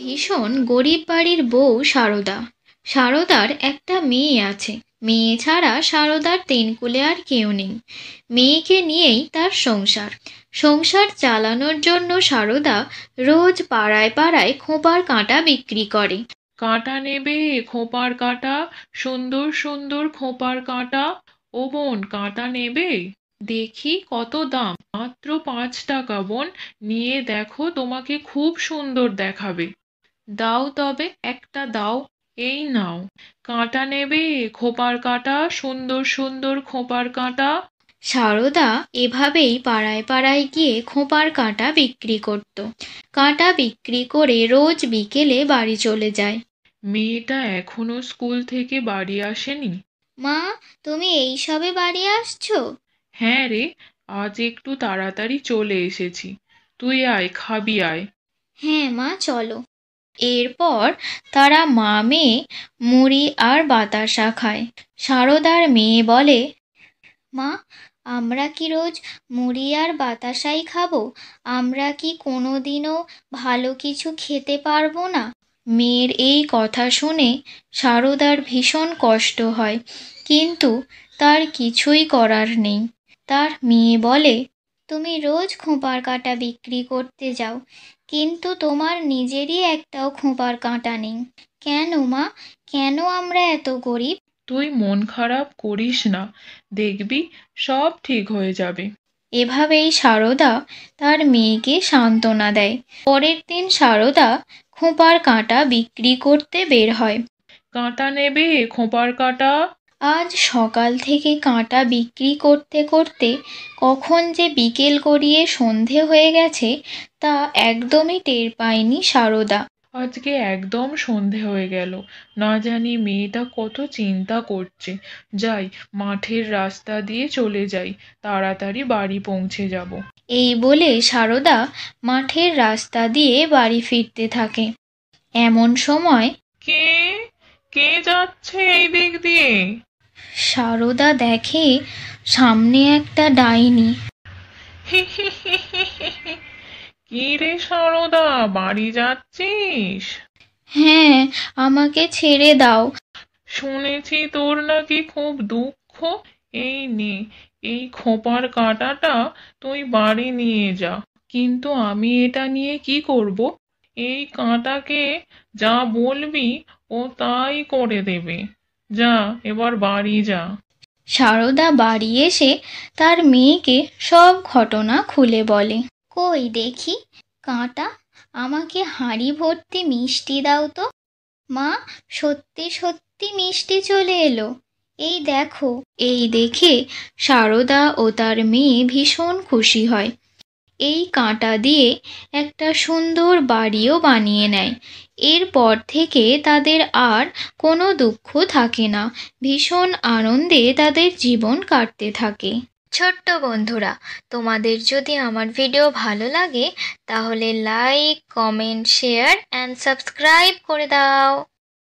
ভীষণ গরিব বাড়ির বউ সারদা। সারদার একটা মেয়ে আছে। মেয়ে ছাড়া সারদার তেনকুলে আর কেউ নেই। মেয়েকে নিয়েই তার সংসার। সংসার চালানোর জন্য সারদা রোজ পাড়ায় পাড়ায় খোঁপার কাঁটা বিক্রি করে। কাঁটা নেবে? খোঁপার কাঁটা, সুন্দর সুন্দর খোঁপার কাঁটা। ও বোন, কাঁটা নেবে? দেখি কত দাম। মাত্র 5 টাকা বোন, নিয়ে দেখো, তোমাকে খুব সুন্দর দেখাবে। দাও তবে, একটা দাও। এই নাও। কাঁটা নেবে? খোঁপার কাঁটা, সুন্দর সুন্দর খোঁপার কাঁটা। সারদা এভাবেই পাড়ায় পাড়ায় গিয়ে খোঁপার কাঁটা বিক্রি করত। কাঁটা বিক্রি করে রোজ বিকেলে বাড়ি চলে যায়। মেয়েটা এখনো স্কুল থেকে বাড়ি আসেনি? মা, তুমি এই সবে বাড়ি আসছো? হ্যাঁ রে, আজ একটু তাড়াতাড়ি চলে এসেছি। তুই আয়, খাবি আয়। হ্যাঁ মা, চলো। এরপর তারা মা মেয়ে মুড়ি আর বাতাসা খায়। সারদার মেয়ে বলে, মা, আমরা কি রোজ মুড়ি আর বাতাসাই খাবো? আমরা কি কোনোদিনও ভালো কিছু খেতে পারবো না? মেয়ের এই কথা শুনে সারদার ভীষণ কষ্ট হয়, কিন্তু তার কিছুই করার নেই। তার মেয়ে বলে, তুমি রোজ খোঁপার কাঁটা বিক্রি করতে যাও, কিন্তু তোমার নিজেরই একটাও খোঁপার কাঁটা নেই। কেন মা? কেন আমরা এত গরিব? তুই মন খারাপ করিস না, দেখবি সব ঠিক হয়ে যাবে। এভাবেই সারদা তার মেয়েকে সান্ত্বনা দেয়। পরের দিন সারদা খোঁপার কাঁটা বিক্রি করতে বের হয়। কাঁটা নেবে? খোঁপার কাঁটা। আজ সকাল থেকে কাঁটা বিক্রি করতে করতে কখন যে বিকেল গড়িয়ে সন্ধে হয়ে গেছে তা একদমই টের পায়নি সারদা। আজকে একদম সন্ধে হয়ে গেল। না জানি মেয়েটা কত চিন্তা করছে। যাই, মাঠের রাস্তা দিয়ে চলে যাই, তাড়াতাড়ি বাড়ি পৌঁছে যাব। এই বলে সারদা মাঠের রাস্তা দিয়ে বাড়ি ফিরতে থাকে। এমন সময় কে কে যাচ্ছে এই দিক দিয়ে? সারদা দেখে সামনে একটা ডাইনি। কি রে সারদা, বাড়ি যাচ্ছিস? হ্যাঁ, আমাকে ছেড়ে দাও। শুনেছি তোর নাকি খুব দুঃখ। এই নে, এই খোঁপার কাঁটাটা তুই বাড়ি নিয়ে যা। কিন্তু আমি এটা নিয়ে কি করব? এই কাঁটাকে যা বলবি ও তাই করে দেবে। যা, এবার বাড়ি যা। সারদা বাড়ি এসে তার মেয়েকে সব ঘটনা খুলে বলে। কই দেখি কাঁটা, আমাকে হাঁড়ি ভর্তি মিষ্টি দাও তো। মা, সত্যি সত্যি মিষ্টি চলে এলো, এই দেখো। এই দেখে সারদা ও তার মেয়ে ভীষণ খুশি হয়। এই কাঁটা দিয়ে একটা সুন্দর বাড়িও বানিয়ে নেয়। এরপর থেকে তাদের আর কোনো দুঃখ থাকে না। ভীষণ আনন্দে তাদের জীবন কাটতে থাকে। ছোট্ট বন্ধুরা, তোমাদের যদি আমার ভিডিও ভালো লাগে তাহলে like, comment, share and subscribe করে দাও।